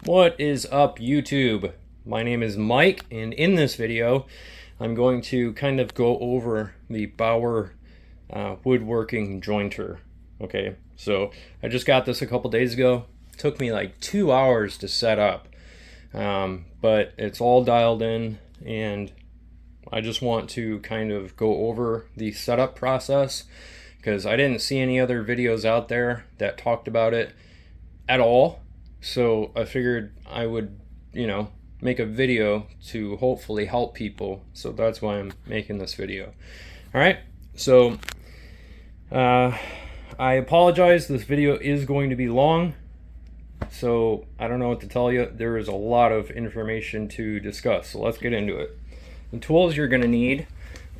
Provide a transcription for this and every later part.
What is up, YouTube? My name is Mike, and in this video I'm going to kind of go over the Bauer woodworking jointer. Okay, so I just got this a couple days ago. It took me like 2 hours to set up, but it's all dialed in, and I just want to kind of go over the setup process because I didn't see any other videos out there that talked about it at all. So I figured I would, make a video to hopefully help people. So that's why I'm making this video. All right. So I apologize. This video is going to be long. So I don't know what to tell you. There is a lot of information to discuss. So let's get into it. The tools you're going to need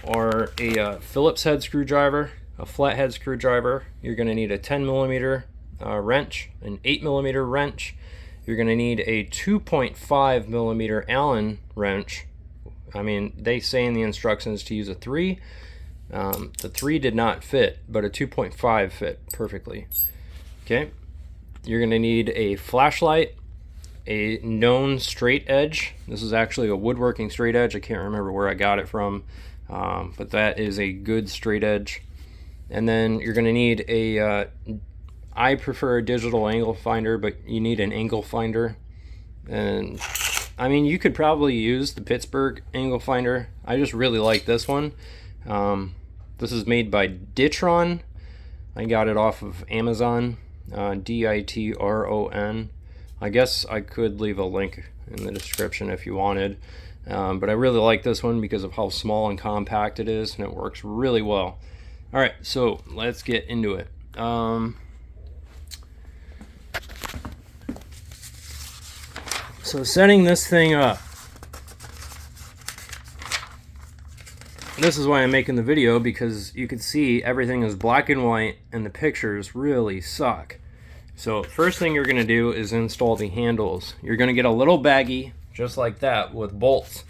are a Phillips head screwdriver, a flathead screwdriver. You're going to need a 10mm wrench, an 8mm wrench. You're going to need a 2.5mm Allen wrench. I mean, they say in the instructions to use a 3. The 3 did not fit, but a 2.5 fit perfectly. Okay. You're going to need a flashlight, a known straight edge. This is actually a woodworking straight edge. I can't remember where I got it from, but that is a good straight edge. And then you're going to need a I prefer a digital angle finder, but you need an angle finder. And I mean, you could probably use the Pittsburgh angle finder. I just really like this one. This is made by Ditron. I got it off of Amazon, Ditron. I guess I could leave a link in the description if you wanted. But I really like this one because of how small and compact it is, and it works really well. All right, so let's get into it. So setting this thing up, this is why I'm making the video, because you can see everything is black and white and the pictures really suck. So first thing you're going to do is install the handles. You're going to get a little baggie just like that with bolts.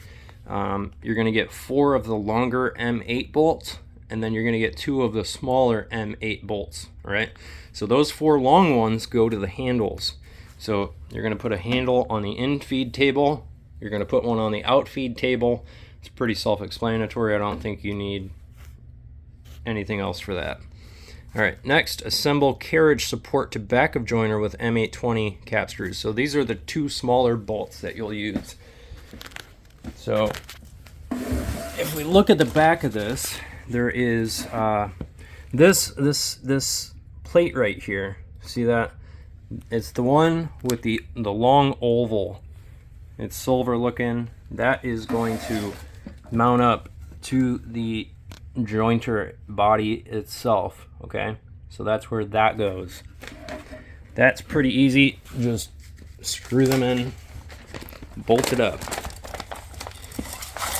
You're going to get 4 of the longer M8 bolts, and then you're going to get 2 of the smaller M8 bolts, right? So those 4 long ones go to the handles. So you're going to put a handle on the in-feed table. You're going to put one on the out-feed table. It's pretty self-explanatory. I don't think you need anything else for that. All right, next, assemble carriage support to back of joiner with M820 cap screws. So these are the 2 smaller bolts that you'll use. So if we look at the back of this, there is this plate right here. See that? It's the one with the long oval. It's silver looking. That is going to mount up to the jointer body itself. Okay, so that's where that goes. That's pretty easy. Just screw them in, bolt it up.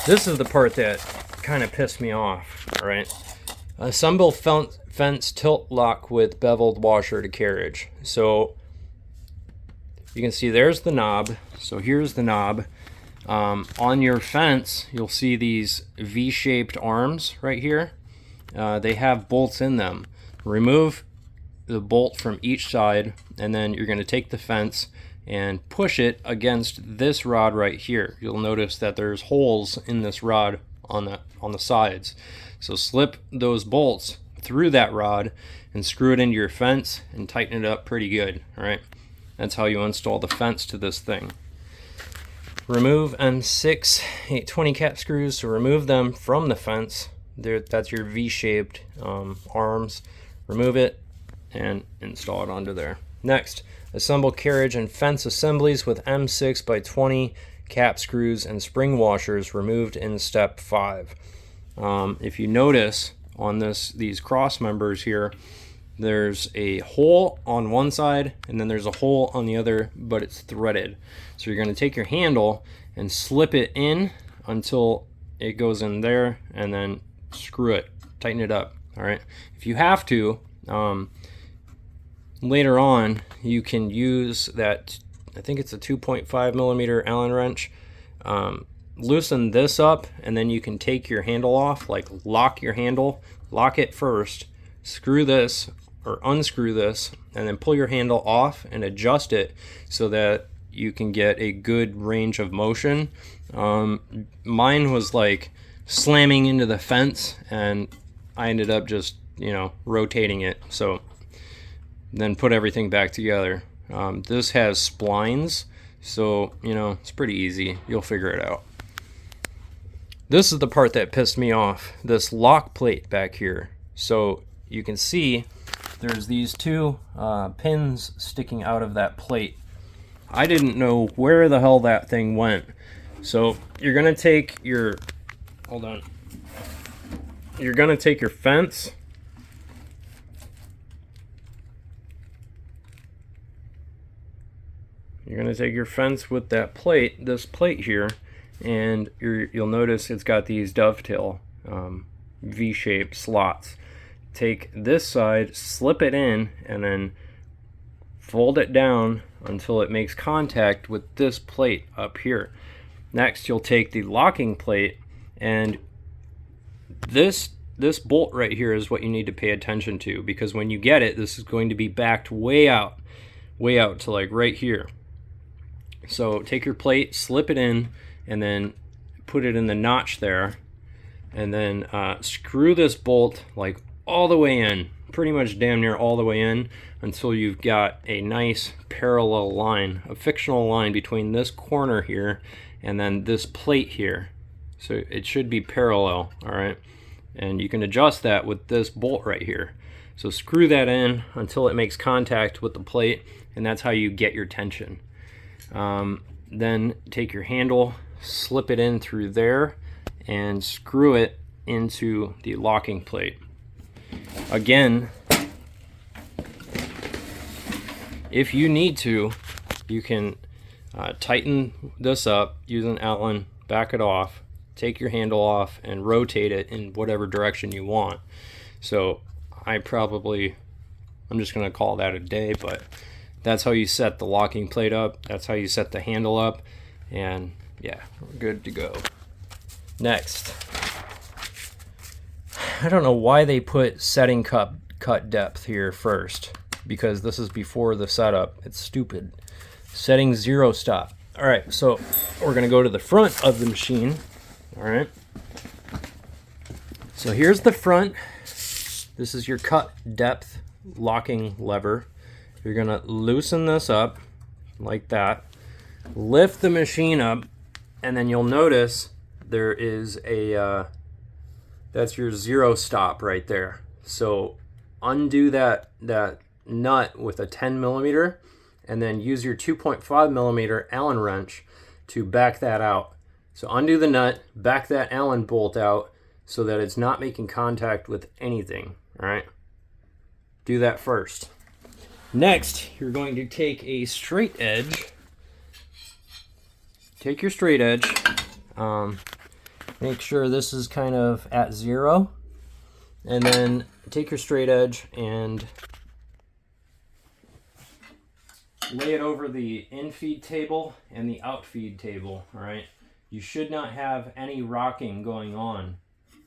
This is the part that kind of pissed me off. All right, assemble fence tilt lock with beveled washer to carriage. So you can see there's the knob. So here's the knob. On your fence, you'll see these V-shaped arms right here. They have bolts in them. Remove the bolt from each side, and then you're going to take the fence and push it against this rod right here. You'll notice that there's holes in this rod on the sides. So slip those bolts through that rod and screw it into your fence and tighten it up pretty good. All right, that's how you install the fence to this thing. Remove M6 820 cap screws. So remove them from the fence. That's your V-shaped arms. Remove it and install it onto there. Next, assemble carriage and fence assemblies with M6 by 20 cap screws and spring washers removed in step 5. If you notice on these cross members here, there's a hole on one side and then there's a hole on the other, but it's threaded. So you're going to take your handle and slip it in until it goes in there, and then screw it, tighten it up. All right, if you have to, later on you can use that, I think it's a 2.5mm Allen wrench. Loosen this up, and then you can take your handle off, like lock your handle, lock it first, screw this or unscrew this, and then pull your handle off and adjust it so that you can get a good range of motion. Mine was like slamming into the fence, and I ended up just, you know, rotating it. So then put everything back together. This has splines, so, you know, it's pretty easy. You'll figure it out. This is the part that pissed me off, this lock plate back here. So you can see there's these two pins sticking out of that plate. I didn't know where the hell that thing went. So you're gonna take your, hold on. You're gonna take your fence. You're gonna take your fence with that plate, this plate here, and you'll notice it's got these dovetail V-shaped slots. Take this side, slip it in, and then fold it down until it makes contact with this plate up here. Next, you'll take the locking plate, and this bolt right here is what you need to pay attention to, because when you get it, this is going to be backed way out to like right here. So take your plate, slip it in, and then put it in the notch there, and then screw this bolt like all the way in, pretty much damn near all the way in, until you've got a nice parallel line, a fictional line between this corner here and then this plate here. So it should be parallel, all right? And you can adjust that with this bolt right here. So screw that in until it makes contact with the plate, and that's how you get your tension. Then take your handle, slip it in through there, and screw it into the locking plate. Again, if you need to, you can tighten this up, use an Allen, back it off, take your handle off, and rotate it in whatever direction you want. So I'm just going to call that a day, but that's how you set the locking plate up. That's how you set the handle up. And yeah, we're good to go. Next, I don't know why they put setting cut depth here first, because this is before the setup. It's stupid. Setting 0 stop. All right, so we're gonna go to the front of the machine. All right. So here's the front. This is your cut depth locking lever. You're gonna loosen this up like that. Lift the machine up, and then you'll notice there is a that's your 0 stop right there. So undo that nut with a 10 millimeter, and then use your 2.5 millimeter Allen wrench to back that out. So undo the nut, back that Allen bolt out so that it's not making contact with anything. All right, do that first. Next, you're going to take a straight edge. Take your straight edge. Make sure this is kind of at 0. And then take your straight edge and lay it over the in-feed table and the out-feed table, all right? You should not have any rocking going on.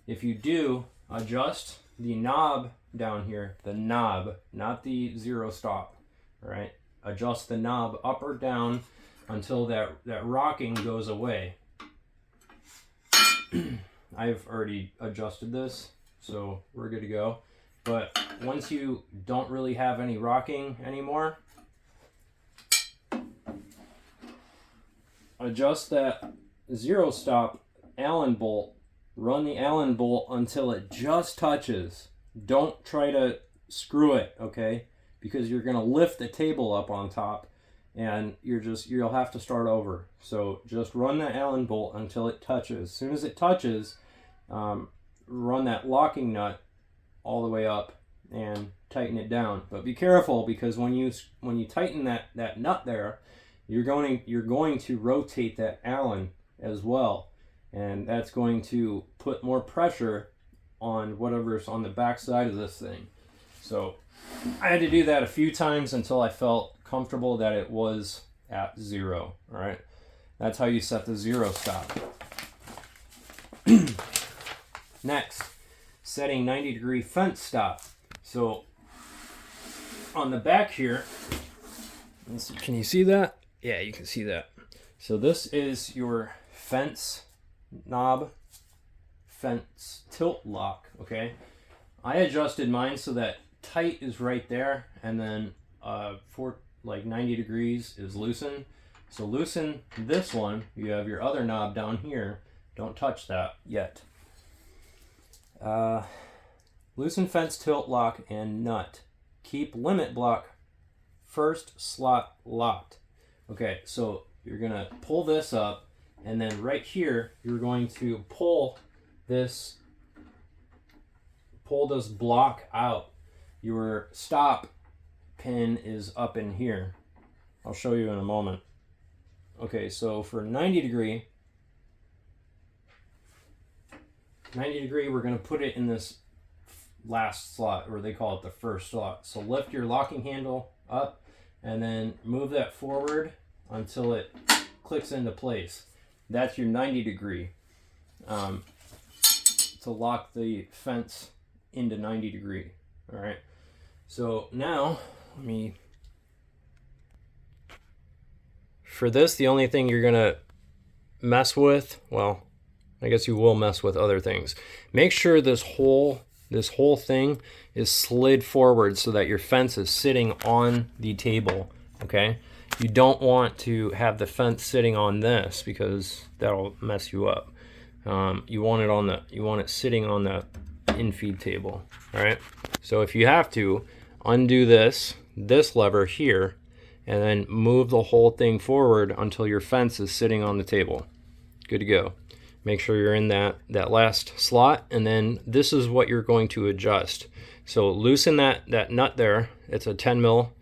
If you do, adjust the knob down here, the knob, not the 0 stop, all right? Adjust the knob up or down until that rocking goes away. I've already adjusted this, so we're good to go. But once you don't really have any rocking anymore, adjust that 0 stop Allen bolt. Run the Allen bolt until it just touches. Don't try to screw it, okay? Because you're gonna lift the table up on top, and you'll have to start over. So just run that Allen bolt until it touches. As soon as it touches, run that locking nut all the way up and tighten it down. But be careful, because when you tighten that nut there, you're going to rotate that Allen as well, and that's going to put more pressure on whatever's on the back side of this thing. So I had to do that a few times until I felt comfortable that it was at 0. All right, that's how you set the 0 stop. Next, setting 90-degree fence stop. So on the back here, can you see that? Yeah, you can see that. So this is your fence knob, fence tilt lock, okay? I adjusted mine so that tight is right there, and then for like 90 degrees is loosen. So loosen this one. You have your other knob down here. Don't touch that yet. Loosen fence tilt lock and nut. Keep limit block first slot locked. Okay, so you're gonna pull this up, and then right here you're going to pull this block out. Your stop pin is up in here. I'll show you in a moment. Okay, so for 90 degree, we're going to put it in this last slot, or they call it the first slot. So lift your locking handle up and then move that forward until it clicks into place. That's your 90 degree to lock the fence into 90 degree. All right. So now for this, the only thing you're gonna mess with, well, I guess you will mess with other things. Make sure this whole thing is slid forward so that your fence is sitting on the table, okay? You don't want to have the fence sitting on this because that'll mess you up. You want it sitting on the infeed table, all right? So if you have to, undo this lever here and then move the whole thing forward until your fence is sitting on the table. Good to go. Make sure you're in that last slot, and then this is what you're going to adjust. So loosen that nut there, it's a 10 mil,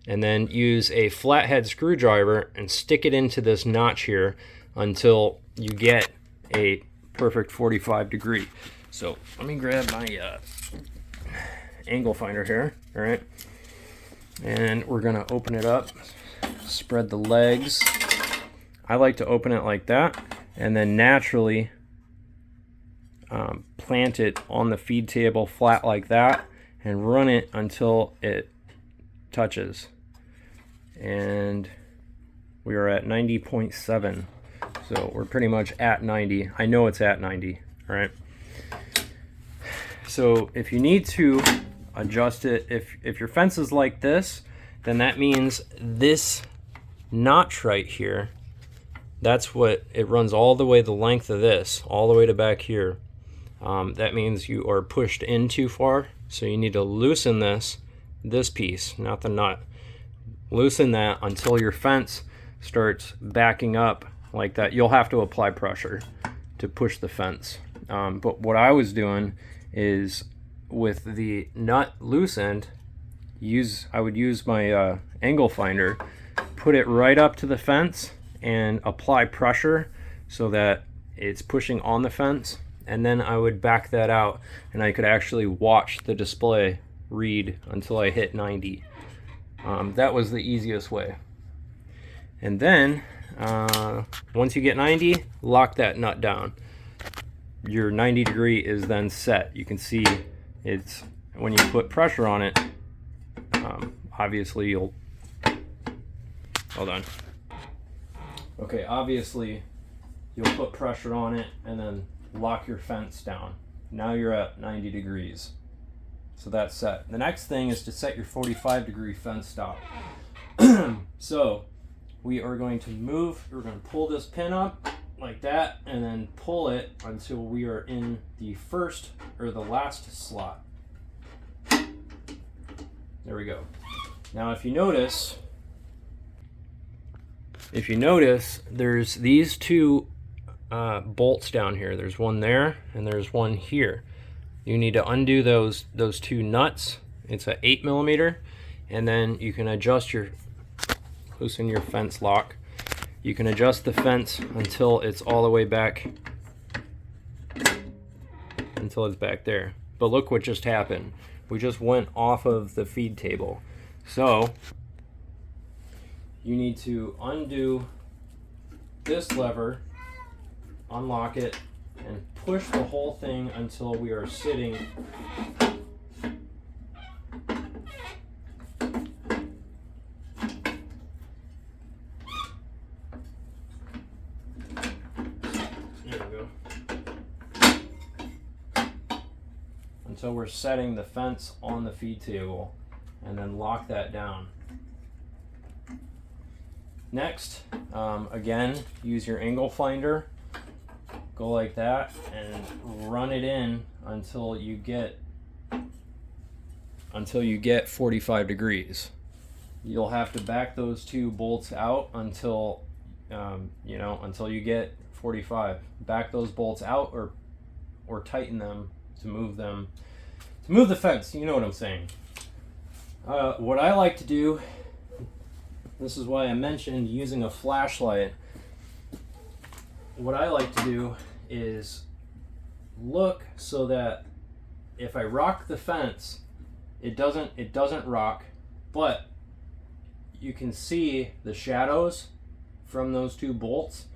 and then use a flathead screwdriver and stick it into this notch here until you get a perfect 45 degree. So let me grab my angle finder here, all right? And we're gonna open it up, spread the legs. I like to open it like that, and then naturally plant it on the feed table flat like that, and run it until it touches. And we are at 90.7, so we're pretty much at 90. I know it's at 90, all right? So if you need to adjust it, if your fence is like this, then that means this notch right here, that's what it runs all the way the length of this, all the way to back here. That means you are pushed in too far, so you need to loosen this piece, not the nut. Loosen that until your fence starts backing up like that. You'll have to apply pressure to push the fence. But what I was doing is, with the nut loosened, I would use my angle finder, put it right up to the fence and apply pressure so that it's pushing on the fence, and then I would back that out and I could actually watch the display read until I hit 90. That was the easiest way. And then once you get 90, lock that nut down. Your 90 degree is then set. You can see it's, when you put pressure on it, obviously you'll, hold on. Okay, obviously you'll put pressure on it and then lock your fence down. Now you're at 90 degrees. So that's set. The next thing is to set your 45 degree fence stop. So we are going to we're going to pull this pin up like that and then pull it until we are in the first or the last slot. There we go. Now if you notice, there's these two bolts down here. There's one there and there's one here. You need to undo those two nuts. It's a 8 millimeter, and then you can loosen your fence lock. You can adjust the fence until it's all the way back, until it's back there. But look what just happened. We just went off of the feed table. So you need to undo this lever, unlock it, and push the whole thing until we are sitting until we're setting the fence on the feed table, and then lock that down. Next, again, use your angle finder. Go like that and run it in until you get 45 degrees. You'll have to back those two bolts out until until you get 45. Back those bolts out or tighten them to move the fence. You know what I'm saying. What I like to do, this is why I mentioned using a flashlight. What I like to do is look so that if I rock the fence, it doesn't rock, but you can see the shadows from those two bolts.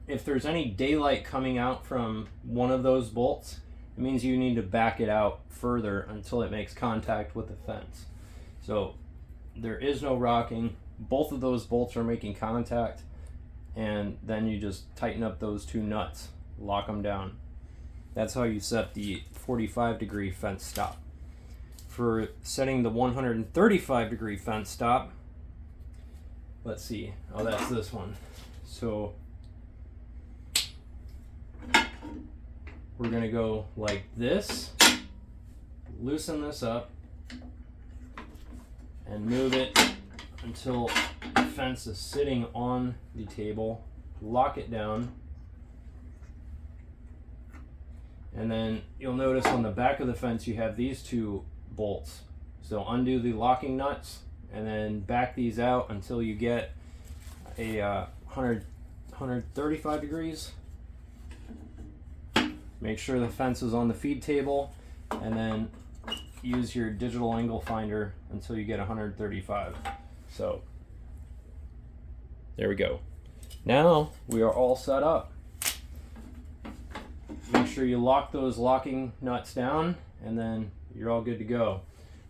If there's any daylight coming out from one of those bolts, it means you need to back it out further until it makes contact with the fence. So there is no rocking. Both of those bolts are making contact, and then you just tighten up those two nuts, lock them down. That's how you set the 45 degree fence stop. For setting the 135 degree fence stop, let's see. Oh, that's this one. So we're gonna go like this, loosen this up, and move it until the fence is sitting on the table. Lock it down. And then you'll notice on the back of the fence you have these two bolts. So undo the locking nuts and then back these out until you get a 135 degrees. Make sure the fence is on the feed table, and then use your digital angle finder until you get 135. So there we go. Now we are all set up. Make sure you lock those locking nuts down, and then you're all good to go.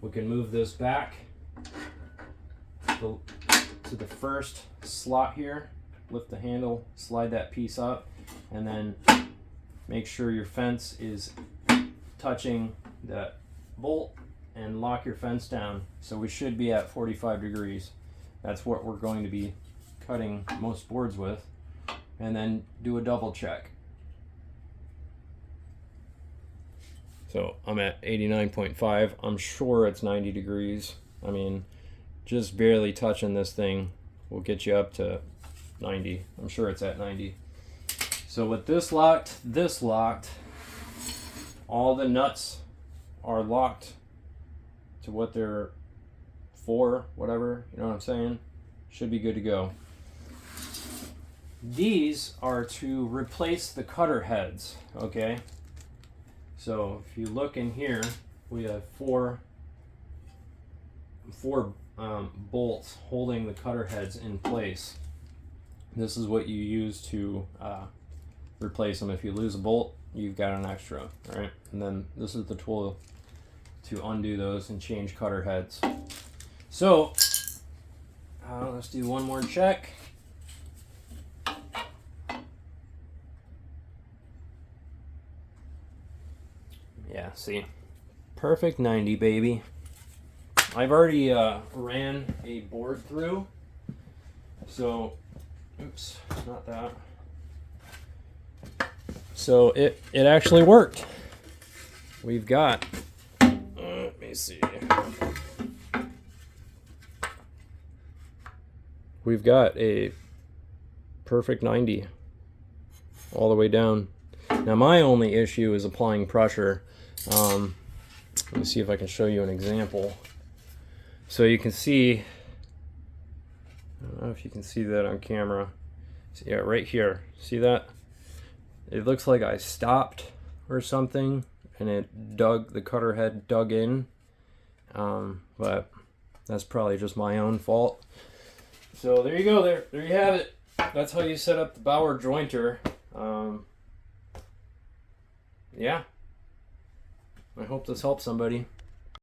We can move this back to the first slot here, lift the handle, slide that piece up, and then make sure your fence is touching that bolt and lock your fence down. So we should be at 45 degrees. That's what we're going to be cutting most boards with. And then do a double check. So I'm at 89.5. I'm sure it's 90 degrees. I mean, just barely touching this thing will get you up to 90. I'm sure it's at 90. So with this locked, all the nuts are locked to what they're for, whatever, you know what I'm saying? Should be good to go. These are to replace the cutter heads, okay? So if you look in here, we have four bolts holding the cutter heads in place. This is what you use to replace them. If you lose a bolt, you've got an extra, all right? And then this is the tool to undo those and change cutter heads. So let's do one more check. Yeah, see, perfect 90, baby. I've already ran a board through, so oops, not that. So it actually worked. We've got, let me see. We've got a perfect 90 all the way down. Now my only issue is applying pressure. Let me see if I can show you an example. So you can see, I don't know if you can see that on camera. So yeah, right here, see that? It looks like I stopped or something and it dug, the cutter head dug in, but that's probably just my own fault. So there you go, there you have it. That's how you set up the Bauer jointer. Yeah, I hope this helps somebody.